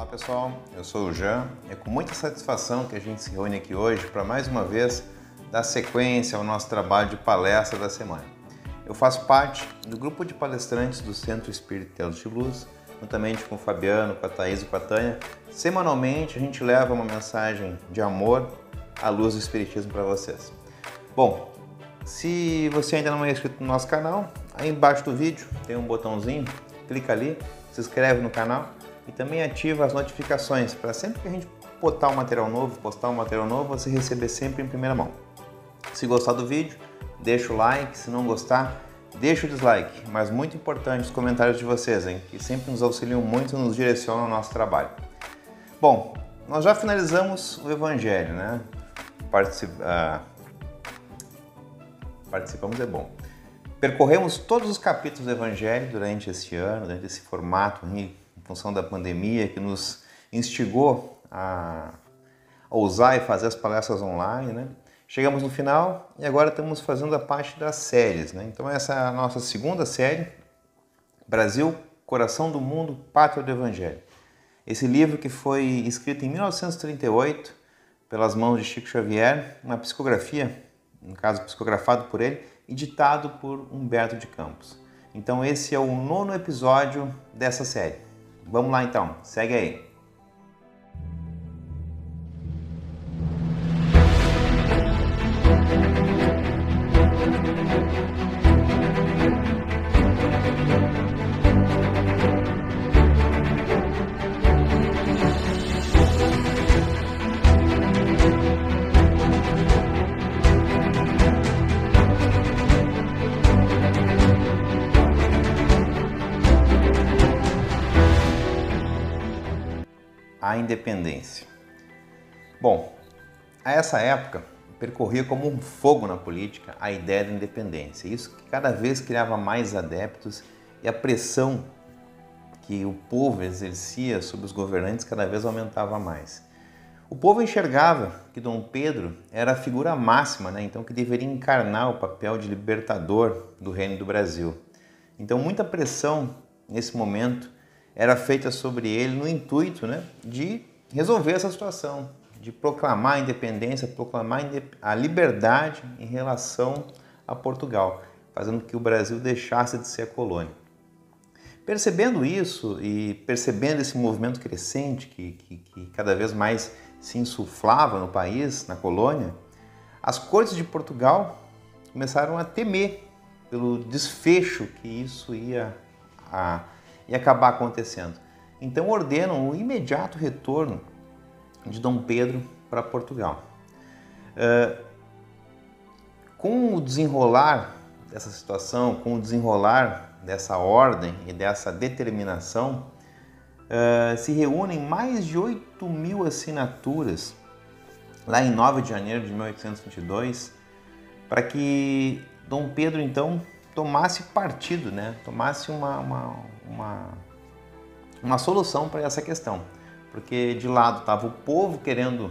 Olá pessoal, eu sou o Jean. É com muita satisfação que a gente se reúne aqui hoje para mais uma vez dar sequência ao nosso trabalho de palestra da semana. Eu faço parte do grupo de palestrantes do Centro Espírita Deus de Luz, juntamente com o Fabiano, com a Thaís e com a Tânia. Semanalmente a gente leva uma mensagem de amor à luz do Espiritismo para vocês. Bom, se você ainda não é inscrito no nosso canal, aí embaixo do vídeo tem um botãozinho, clica ali, se inscreve no canal e também ativa as notificações para sempre que a gente postar um material novo, você receber sempre em primeira mão. Se gostar do vídeo, deixa o like, se não gostar, deixa o dislike, mas muito importante os comentários de vocês, hein, que sempre nos auxiliam muito e nos direcionam ao nosso trabalho. Bom, nós já finalizamos o Evangelho, né? Participamos é bom. Percorremos todos os capítulos do Evangelho durante esse ano, durante esse formato, em função da pandemia, que nos instigou a ousar e fazer as palestras online, né? Chegamos no final e agora estamos fazendo a parte das séries, né? Então essa é a nossa segunda série, Brasil, Coração do Mundo, Pátria do Evangelho. Esse livro que foi escrito em 1938 pelas mãos de Chico Xavier, uma psicografia, no caso psicografado por ele, e ditado por Humberto de Campos. Então esse é o 9º episódio dessa série. Vamos lá então, segue aí. A independência. Bom, a essa época percorria como um fogo na política a ideia da independência. Isso que cada vez criava mais adeptos e a pressão que o povo exercia sobre os governantes cada vez aumentava mais. O povo enxergava que Dom Pedro era a figura máxima, né? Então que deveria encarnar o papel de libertador do Reino do Brasil. Então muita pressão nesse momento era feita sobre ele no intuito, né, de resolver essa situação, de proclamar a independência, proclamar a liberdade em relação a Portugal, fazendo que o Brasil deixasse de ser a colônia. Percebendo isso e percebendo esse movimento crescente que cada vez mais se insuflava no país, na colônia, as cortes de Portugal começaram a temer pelo desfecho que isso ia acabar acontecendo. Então ordenam o imediato retorno de Dom Pedro para Portugal. Com o desenrolar dessa situação, com o desenrolar dessa ordem e dessa determinação, se reúnem mais de 8.000 assinaturas lá em 9 de janeiro de 1822 para que Dom Pedro então tomasse partido, né? Tomasse uma solução para essa questão. Porque de lado estava o povo querendo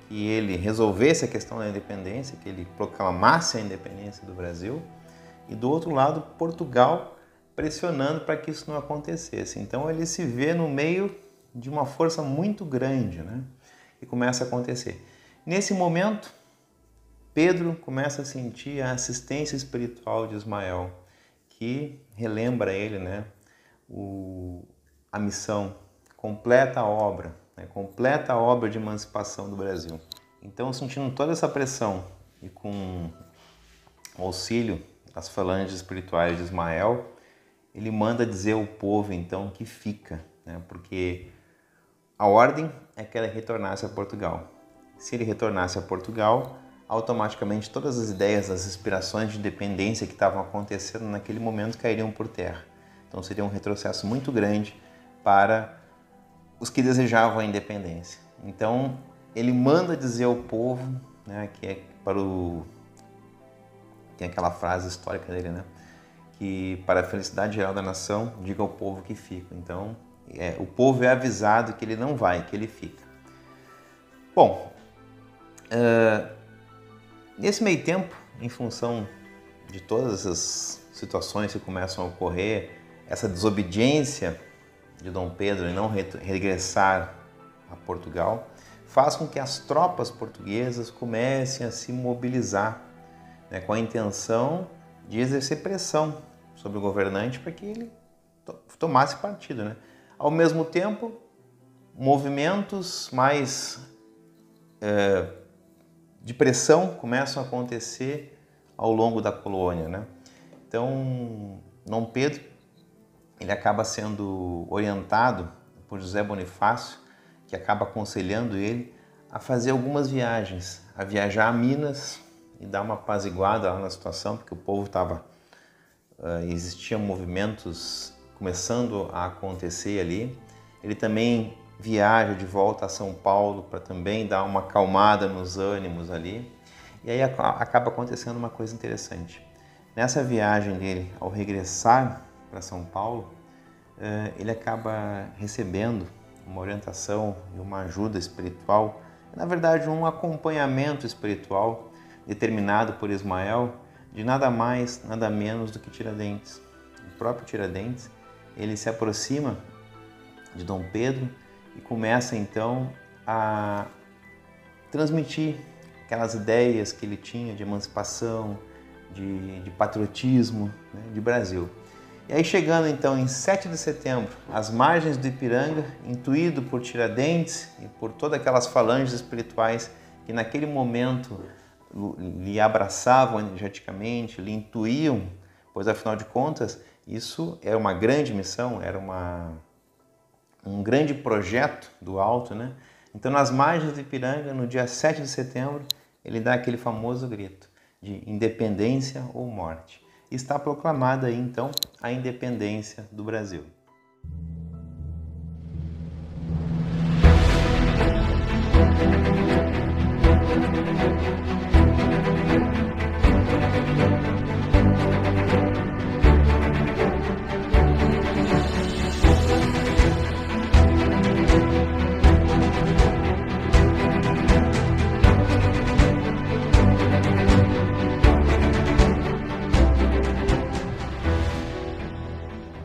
que ele resolvesse a questão da independência, que ele proclamasse a independência do Brasil, e do outro lado Portugal pressionando para que isso não acontecesse. Então ele se vê no meio de uma força muito grande, né? E começa a acontecer. Nesse momento, Pedro começa a sentir a assistência espiritual de Ismael, que relembra ele, né, a missão, completa a obra, né, completa a obra de emancipação do Brasil. Então, sentindo toda essa pressão e com o auxílio das falanges espirituais de Ismael, ele manda dizer ao povo, então, que fica, né, porque a ordem é que ele retornasse a Portugal. Se ele retornasse a Portugal, automaticamente todas as ideias, as inspirações de independência que estavam acontecendo naquele momento cairiam por terra. Então seria um retrocesso muito grande para os que desejavam a independência. Então ele manda dizer ao povo, né, que é tem aquela frase histórica dele, né, que para a felicidade geral da nação, diga ao povo que fica. Então o povo é avisado que ele não vai, que ele fica. Bom, nesse meio tempo, em função de todas essas situações que começam a ocorrer, essa desobediência de Dom Pedro em não regressar a Portugal faz com que as tropas portuguesas comecem a se mobilizar, né, com a intenção de exercer pressão sobre o governante para que ele tomasse partido, né? Ao mesmo tempo, movimentos mais de pressão começam a acontecer ao longo da colônia, né? Então, Dom Pedro ele acaba sendo orientado por José Bonifácio, que acaba aconselhando ele a fazer algumas viagens, a viajar a Minas e dar uma apaziguada lá na situação, porque o povo existiam movimentos começando a acontecer ali. Ele também viaja de volta a São Paulo para também dar uma acalmada nos ânimos ali. E aí acaba acontecendo uma coisa interessante. Nessa viagem dele, ao regressar para São Paulo, ele acaba recebendo uma orientação e uma ajuda espiritual, na verdade um acompanhamento espiritual determinado por Ismael de nada mais, nada menos do que Tiradentes. O próprio Tiradentes, ele se aproxima de Dom Pedro e começa então a transmitir aquelas ideias que ele tinha de emancipação, de patriotismo, né, de Brasil. E aí chegando então em 7 de setembro, às margens do Ipiranga, intuído por Tiradentes e por todas aquelas falanges espirituais que naquele momento lhe abraçavam energeticamente, lhe intuíam, pois afinal de contas isso era uma grande missão, era um grande projeto do alto, né? Então nas margens do Ipiranga, no dia 7 de setembro, ele dá aquele famoso grito de independência ou morte. Está proclamada aí, então, a independência do Brasil.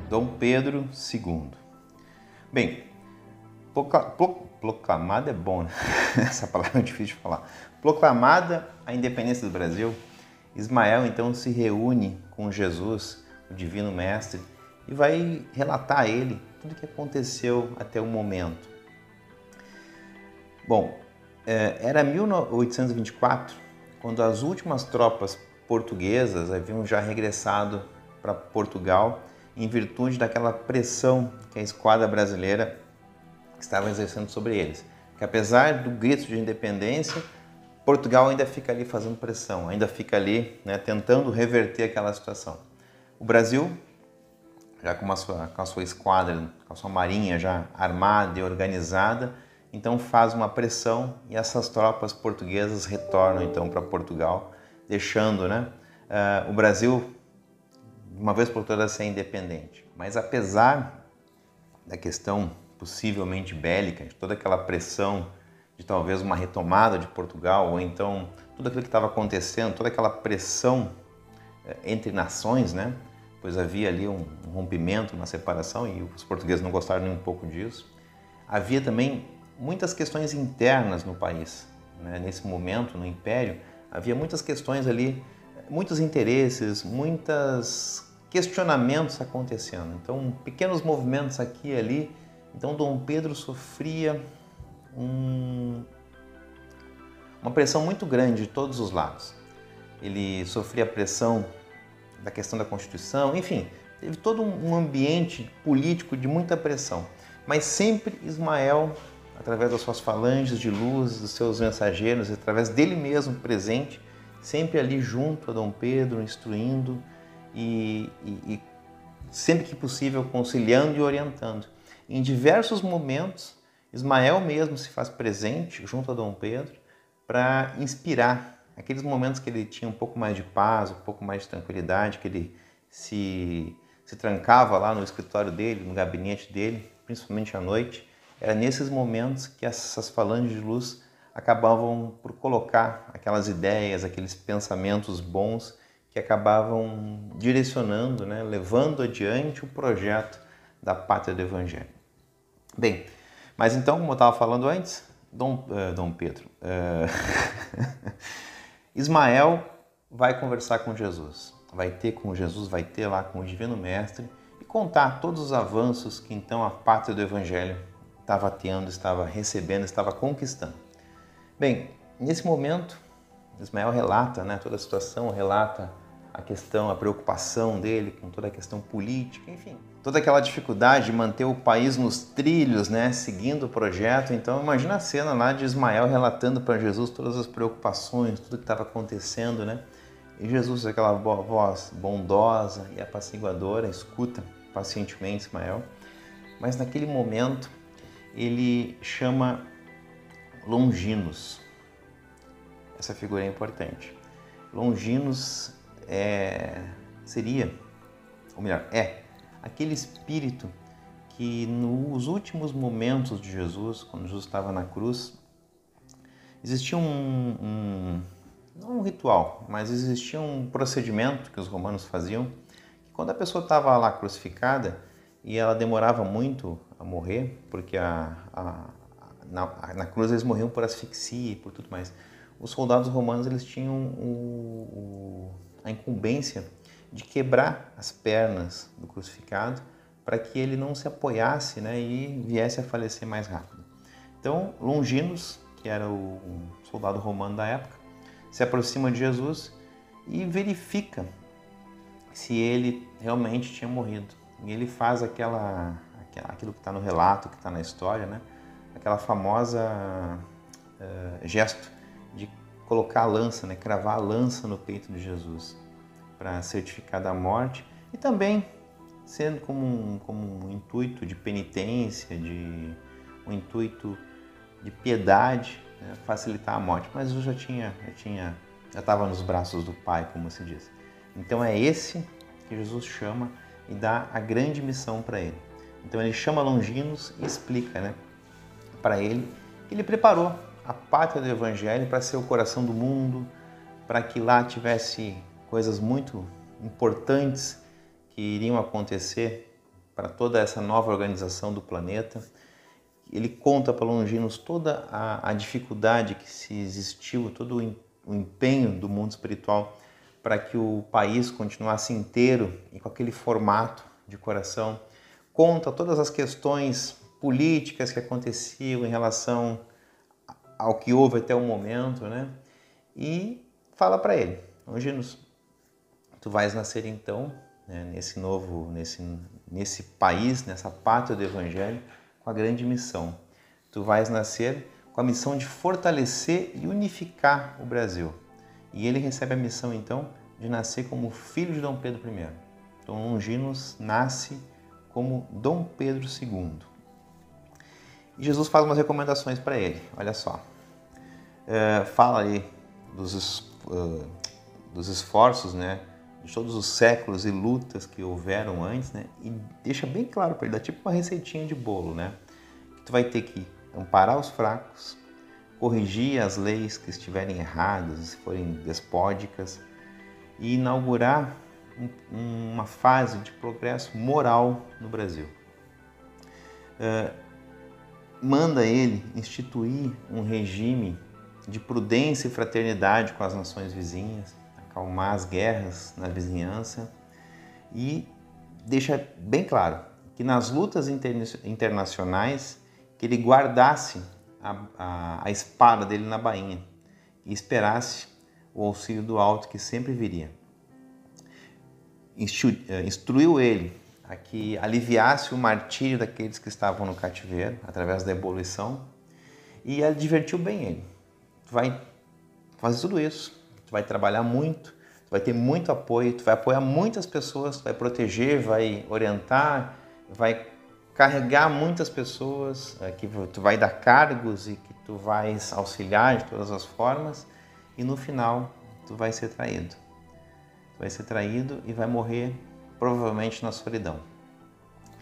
Dom Pedro II. Bem, proclamada é bom, né? Essa palavra é difícil de falar. Proclamada a independência do Brasil, Ismael então se reúne com Jesus, o Divino Mestre, e vai relatar a ele tudo o que aconteceu até o momento. Bom, era 1824, quando as últimas tropas portuguesas haviam já regressado para Portugal em virtude daquela pressão que a esquadra brasileira estava exercendo sobre eles. Que apesar do grito de independência, Portugal ainda fica ali fazendo pressão, ainda fica ali, né, tentando reverter aquela situação. O Brasil, já com a sua esquadra, com a sua marinha já armada e organizada, então faz uma pressão e essas tropas portuguesas retornam então para Portugal, deixando, né, o Brasil de uma vez por todas ser independente. Mas apesar da questão possivelmente bélica, de toda aquela pressão de talvez uma retomada de Portugal, ou então tudo aquilo que estava acontecendo, toda aquela pressão entre nações, né? Pois havia ali um rompimento, uma separação, e os portugueses não gostaram nem um pouco disso. Havia também muitas questões internas no país, né? Nesse momento, no Império, havia muitas questões ali, muitos interesses, muitos questionamentos acontecendo. Então, pequenos movimentos aqui e ali. Então, Dom Pedro sofria uma pressão muito grande de todos os lados. Ele sofria a pressão da questão da Constituição, enfim, teve todo um ambiente político de muita pressão. Mas sempre Ismael, através das suas falanges de luz, dos seus mensageiros, através dele mesmo presente, sempre ali junto a Dom Pedro, instruindo e sempre que possível conciliando e orientando. Em diversos momentos, Ismael mesmo se faz presente junto a Dom Pedro para inspirar aqueles momentos que ele tinha um pouco mais de paz, um pouco mais de tranquilidade, que ele se trancava lá no escritório dele, no gabinete dele, principalmente à noite. Era nesses momentos que essas falanges de luz acabavam por colocar aquelas ideias, aqueles pensamentos bons que acabavam direcionando, né, levando adiante o projeto da Pátria do Evangelho. Bem, mas então, como eu estava falando antes, Dom Pedro, Ismael vai conversar com Jesus, vai ter lá com o Divino Mestre e contar todos os avanços que então a pátria do Evangelho estava tendo, estava recebendo, estava conquistando. Bem, nesse momento, Ismael relata, né, toda a situação, relata a questão, a preocupação dele com toda a questão política, enfim, toda aquela dificuldade de manter o país nos trilhos, né, seguindo o projeto. Então imagina a cena lá de Ismael relatando para Jesus todas as preocupações, tudo que estava acontecendo, né? E Jesus, aquela voz bondosa e apaciguadora, escuta pacientemente Ismael, mas naquele momento ele chama Longinos. Essa figura é importante. Longinos seria, ou melhor, aquele espírito que nos últimos momentos de Jesus, quando Jesus estava na cruz, existia não um ritual, mas existia um procedimento que os romanos faziam, que quando a pessoa estava lá crucificada e ela demorava muito a morrer, porque na cruz eles morriam por asfixia e por tudo mais, os soldados romanos eles tinham a incumbência de quebrar as pernas do crucificado para que ele não se apoiasse, né, e viesse a falecer mais rápido. Então, Longinos, que era o soldado romano da época, se aproxima de Jesus e verifica se ele realmente tinha morrido. E ele faz aquilo que está no relato, que está na história, né, aquela famosa gesto de colocar a lança, né, cravar a lança no peito de Jesus para certificar da morte, e também sendo como um intuito de penitência, um intuito de piedade, né, facilitar a morte. Mas Jesus já estava nos braços do Pai, como se diz. Então é esse que Jesus chama e dá a grande missão para ele. Então ele chama Longinos e explica, né, para ele que ele preparou a pátria do Evangelho para ser o coração do mundo, para que lá tivesse coisas muito importantes que iriam acontecer para toda essa nova organização do planeta. Ele conta para Longinos toda a dificuldade que se existiu, todo o empenho do mundo espiritual para que o país continuasse inteiro e com aquele formato de coração. Conta todas as questões políticas que aconteciam em relação ao que houve até o momento, né? E fala para ele: Longinos, tu vais nascer então, né, nesse país, nessa pátria do Evangelho, com a grande missão. Tu vais nascer com a missão de fortalecer e unificar o Brasil. E ele recebe a missão então de nascer como filho de Dom Pedro I. Então Longinos nasce como Dom Pedro II. E Jesus faz umas recomendações para ele, olha só. Fala aí dos esforços, né, de todos os séculos e lutas que houveram antes, né, e deixa bem claro para ele, dá tipo uma receitinha de bolo, né, que tu vai ter que amparar os fracos, corrigir as leis que estiverem erradas, se forem despóticas, e inaugurar uma fase de progresso moral no Brasil. Manda ele instituir um regime de prudência e fraternidade com as nações vizinhas, acalmar as guerras na vizinhança, e deixa bem claro que nas lutas internacionais que ele guardasse a espada dele na bainha e esperasse o auxílio do alto que sempre viria. Instruiu ele a que aliviasse o martírio daqueles que estavam no cativeiro através da ebulição, e advertiu bem ele: tu vai fazer tudo isso, tu vai trabalhar muito, tu vai ter muito apoio, tu vai apoiar muitas pessoas, tu vai proteger, vai orientar, vai carregar muitas pessoas, que tu vai dar cargos e que tu vais auxiliar de todas as formas, e no final tu vai ser traído. Tu vai ser traído e vai morrer provavelmente na solidão.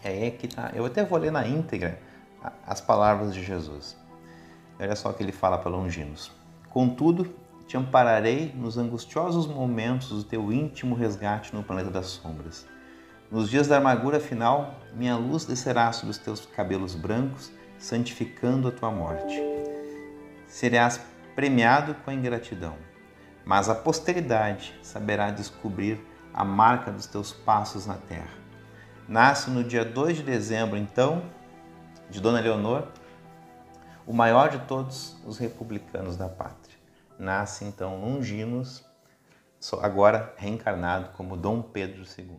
É aí que tá. Eu até vou ler na íntegra as palavras de Jesus. Olha só o que ele fala para Longinos: contudo, te ampararei nos angustiosos momentos do teu íntimo resgate no planeta das sombras. Nos dias da amargura final, minha luz descerá sobre os teus cabelos brancos, santificando a tua morte. Serás premiado com a ingratidão, mas a posteridade saberá descobrir a marca dos teus passos na terra. Nasce no dia 2 de dezembro, então, de Dona Leonor, o maior de todos os republicanos da pátria. Nasce, então, Longinos, agora reencarnado como Dom Pedro II.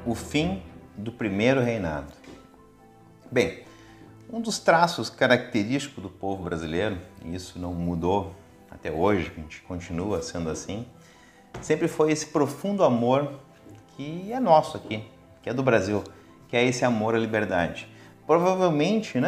O fim do primeiro reinado. Bem, um dos traços característicos do povo brasileiro, e isso não mudou até hoje, a gente continua sendo assim, sempre foi esse profundo amor que é nosso aqui, que é do Brasil, que é esse amor à liberdade. Provavelmente,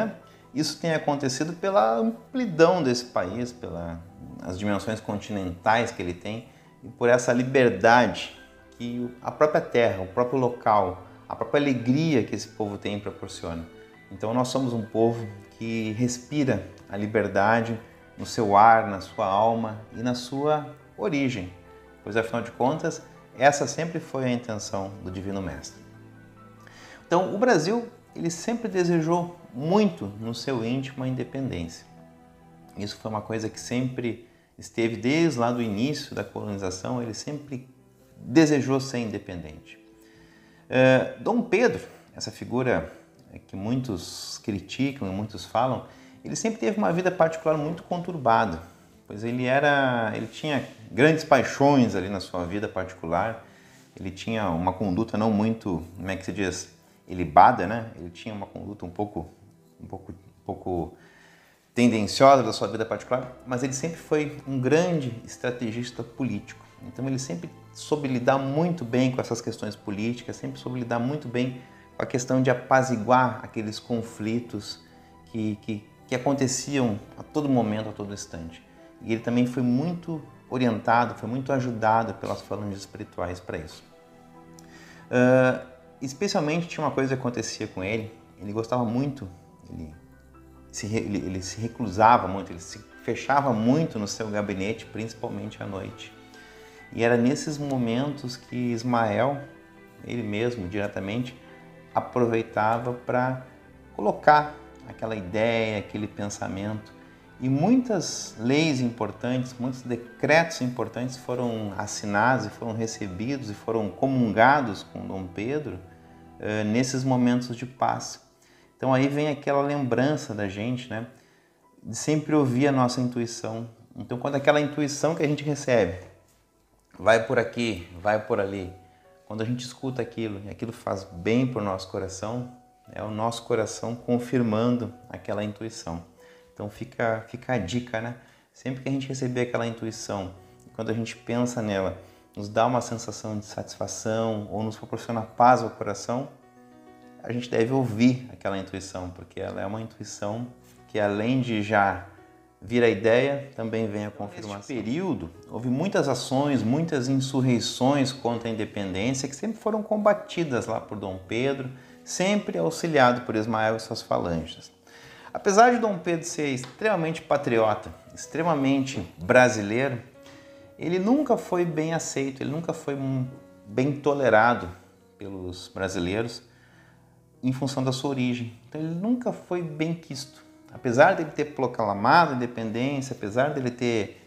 isso tem acontecido pela amplidão desse país, pelas dimensões continentais que ele tem e por essa liberdade que a própria terra, o próprio local, a própria alegria que esse povo tem proporciona. Então nós somos um povo que respira a liberdade no seu ar, na sua alma e na sua origem, pois afinal de contas, essa sempre foi a intenção do Divino Mestre. Então o Brasil, ele sempre desejou muito no seu íntimo a independência. Isso foi uma coisa que sempre esteve desde lá do início da colonização, ele sempre desejou ser independente. Dom Pedro, essa figura que muitos criticam e muitos falam, ele sempre teve uma vida particular muito conturbada, pois ele tinha grandes paixões ali na sua vida particular, ele tinha uma conduta não muito, como é que se diz, ilibada, Ele tinha uma conduta um pouco tendenciosa da sua vida particular, mas ele sempre foi um grande estrategista político. Então ele sempre soube lidar muito bem com essas questões políticas, sempre soube lidar muito bem com a questão de apaziguar aqueles conflitos que aconteciam a todo momento, a todo instante. E ele também foi muito orientado, foi muito ajudado pelas falanges espirituais para isso. Especialmente tinha uma coisa que acontecia com ele, ele gostava muito, ele se reclusava muito, ele se fechava muito no seu gabinete, principalmente à noite. E era nesses momentos que Ismael, ele mesmo, diretamente, aproveitava para colocar aquela ideia, aquele pensamento. E muitas leis importantes, muitos decretos importantes foram assinados e foram recebidos e foram comungados com Dom Pedro nesses momentos de paz. Então aí vem aquela lembrança da gente, de sempre ouvir a nossa intuição. Então quando aquela intuição que a gente recebe, vai por aqui, vai por ali, quando a gente escuta aquilo e aquilo faz bem para o nosso coração, é o nosso coração confirmando aquela intuição. Então fica a dica, Sempre que a gente receber aquela intuição, quando a gente pensa nela, nos dá uma sensação de satisfação ou nos proporciona paz ao coração, a gente deve ouvir aquela intuição, porque ela é uma intuição que, além de já vir a ideia, também vem a confirmação. Neste período, houve muitas ações, muitas insurreições contra a independência que sempre foram combatidas lá por Dom Pedro, sempre auxiliado por Ismael e suas falanges. Apesar de Dom Pedro ser extremamente patriota, extremamente brasileiro, ele nunca foi bem aceito, ele nunca foi bem tolerado pelos brasileiros em função da sua origem. Então ele nunca foi bem quisto. Apesar dele ter proclamado a independência, apesar dele ter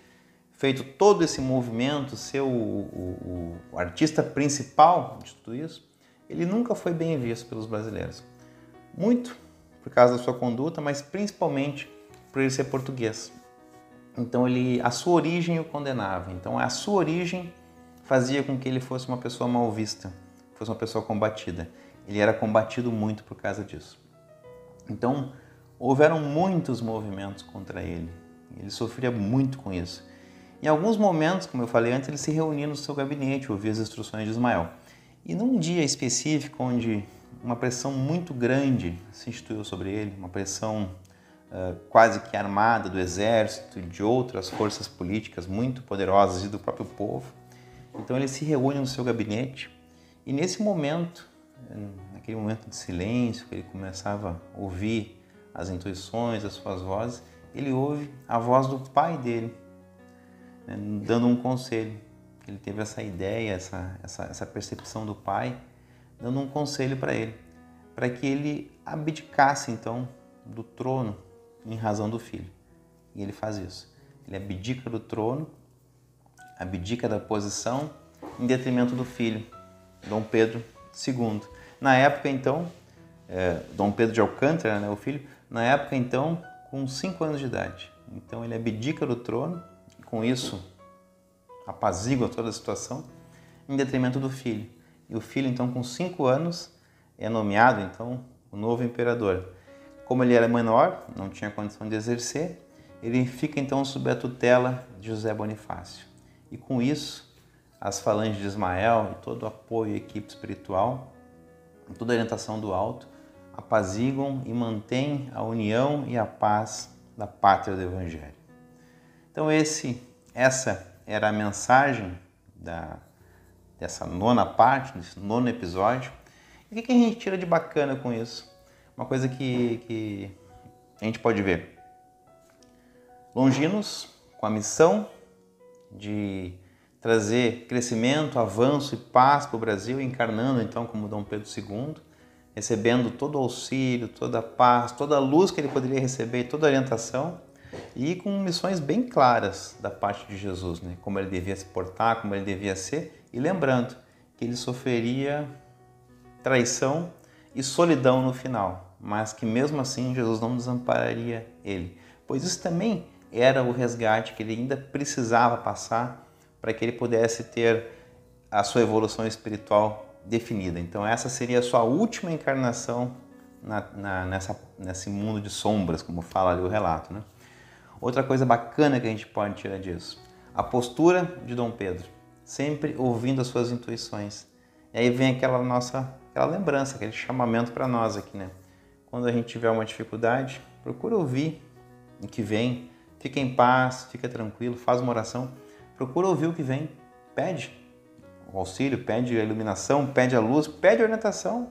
feito todo esse movimento, ser o artista principal de tudo isso, ele nunca foi bem visto pelos brasileiros. Muito por causa da sua conduta, mas principalmente por ele ser português. Então a sua origem o condenava. Então a sua origem fazia com que ele fosse uma pessoa mal vista, fosse uma pessoa combatida. Ele era combatido muito por causa disso. Então houveram muitos movimentos contra ele. Ele sofria muito com isso. Em alguns momentos, como eu falei antes, ele se reunia no seu gabinete, ouvia as instruções de Ismael. E num dia específico onde uma pressão muito grande se instituiu sobre ele, uma pressão quase que armada do exército e de outras forças políticas muito poderosas e do próprio povo. Então ele se reúne no seu gabinete e nesse momento, naquele momento de silêncio, que ele começava a ouvir as intuições, as suas vozes, ele ouve a voz do pai dele, né, dando um conselho. Ele teve essa ideia, essa percepção do pai, dando um conselho para ele, para que ele abdicasse então do trono em razão do filho. E ele faz isso. Ele abdica do trono, abdica da posição em detrimento do filho, Dom Pedro II. Na época então, Dom Pedro de Alcântara, né, o filho, na época então com 5 anos de idade. Então ele abdica do trono e com isso apazigua toda a situação em detrimento do filho. E o filho então com 5 anos é nomeado então o novo imperador. Como ele era menor, não tinha condição de exercer, ele fica então sob a tutela de José Bonifácio. E com isso, as falanges de Ismael e todo o apoio à equipe espiritual, toda a orientação do alto, apaziguam e mantêm a união e a paz da pátria do Evangelho. Então essa era a mensagem dessa 9ª parte, desse 9º episódio. E o que a gente tira de bacana com isso? Uma coisa que a gente pode ver. Longinos, com a missão de trazer crescimento, avanço e paz para o Brasil, encarnando então como Dom Pedro II, recebendo todo o auxílio, toda a paz, toda a luz que ele poderia receber, toda a orientação, e com missões bem claras da parte de Jesus, né? Como ele devia se portar, como ele devia ser, e lembrando que ele sofreria traição e solidão no final, mas que mesmo assim Jesus não desampararia ele, pois isso também era o resgate que ele ainda precisava passar para que ele pudesse ter a sua evolução espiritual definida. Então essa seria a sua última encarnação nesse mundo de sombras, como fala ali o relato, né? Outra coisa bacana que a gente pode tirar disso, a postura de Dom Pedro, sempre ouvindo as suas intuições. E aí vem aquela lembrança, aquele chamamento para nós aqui, né? Quando a gente tiver uma dificuldade, procura ouvir o que vem, fica em paz, fica tranquilo, faz uma oração, procura ouvir o que vem, pede o auxílio, pede a iluminação, pede a luz, pede a orientação.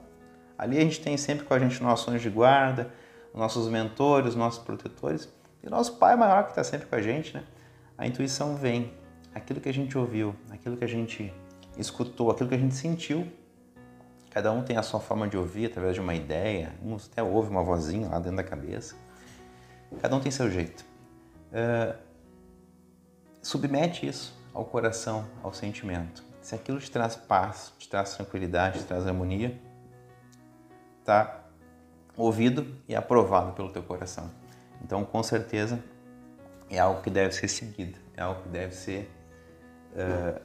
Ali a gente tem sempre com a gente nossos anjos de guarda, nossos mentores, nossos protetores, e o nosso Pai maior que está sempre com a gente, né? A intuição vem, aquilo que a gente ouviu, aquilo que a gente escutou, aquilo que a gente sentiu. Cada um tem a sua forma de ouvir através de uma ideia, uns até ouvem uma vozinha lá dentro da cabeça. Cada um tem seu jeito. Submete isso ao coração, ao sentimento. Se aquilo te traz paz, te traz tranquilidade, te traz harmonia, está ouvido e aprovado pelo teu coração. Então, com certeza, é algo que deve ser seguido, é algo que deve ser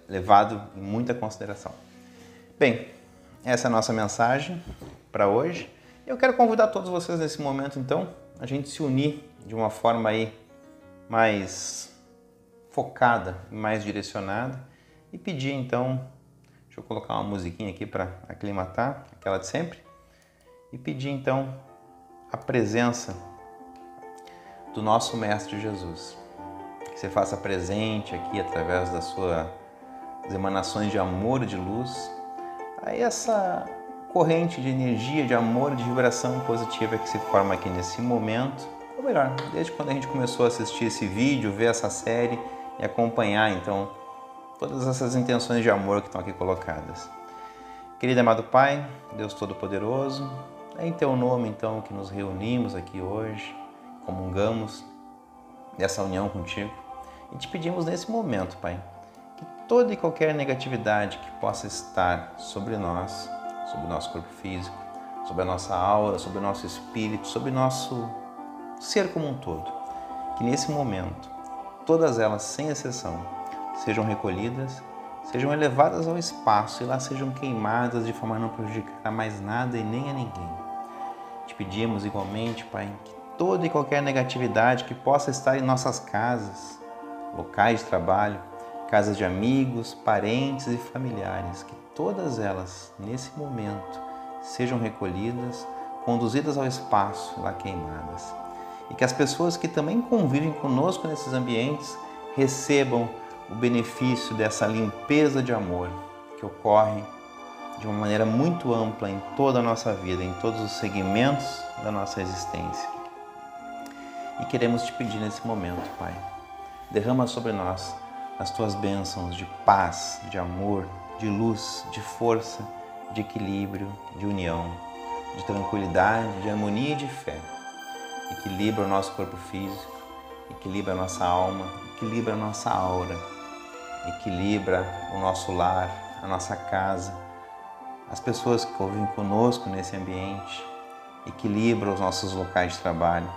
levado em muita consideração. Bem, essa é a nossa mensagem para hoje. Eu quero convidar todos vocês nesse momento, então, a gente se unir de uma forma aí mais focada, mais direcionada e pedir, então, deixa eu colocar uma musiquinha aqui para aclimatar, aquela de sempre, e pedir, então, a presença do nosso Mestre Jesus. Que você faça presente aqui através das suas emanações de amor e de luz, aí essa corrente de energia, de amor, de vibração positiva que se forma aqui nesse momento, ou melhor, desde quando a gente começou a assistir esse vídeo, ver essa série e acompanhar então todas essas intenções de amor que estão aqui colocadas. Querido amado Pai, Deus Todo-Poderoso, é em Teu nome então que nos reunimos aqui hoje, comungamos dessa união contigo e te pedimos nesse momento, Pai, que toda e qualquer negatividade que possa estar sobre nós, sobre o nosso corpo físico, sobre a nossa aura, sobre o nosso espírito, sobre o nosso ser como um todo, que nesse momento todas elas, sem exceção, sejam recolhidas, sejam elevadas ao espaço e lá sejam queimadas de forma a não prejudicar a mais nada e nem a ninguém. Te pedimos igualmente, Pai, que toda e qualquer negatividade que possa estar em nossas casas, locais de trabalho, casas de amigos, parentes e familiares, que todas elas, nesse momento, sejam recolhidas, conduzidas ao espaço, lá queimadas. E que as pessoas que também convivem conosco nesses ambientes recebam o benefício dessa limpeza de amor que ocorre de uma maneira muito ampla em toda a nossa vida, em todos os segmentos da nossa existência. E queremos te pedir nesse momento, Pai, derrama sobre nós as tuas bênçãos de paz, de amor, de luz, de força, de equilíbrio, de união, de tranquilidade, de harmonia e de fé. Equilibra o nosso corpo físico, equilibra a nossa alma, equilibra a nossa aura, equilibra o nosso lar, a nossa casa, as pessoas que convivem conosco nesse ambiente, equilibra os nossos locais de trabalho,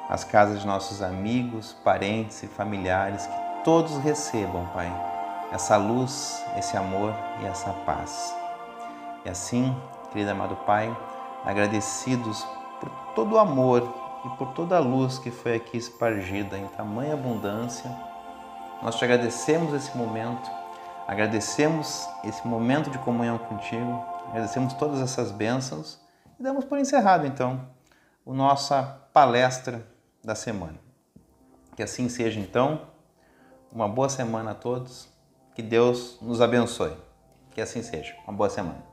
as casas de nossos amigos, parentes e familiares, que todos recebam, Pai, essa luz, esse amor e essa paz. E assim, querido amado Pai, agradecidos por todo o amor e por toda a luz que foi aqui espargida em tamanha abundância, nós te agradecemos esse momento, agradecemos esse momento de comunhão contigo, agradecemos todas essas bênçãos e damos por encerrado, então, a nossa palestra da semana. Que assim seja, então, uma boa semana a todos, que Deus nos abençoe. Que assim seja, uma boa semana.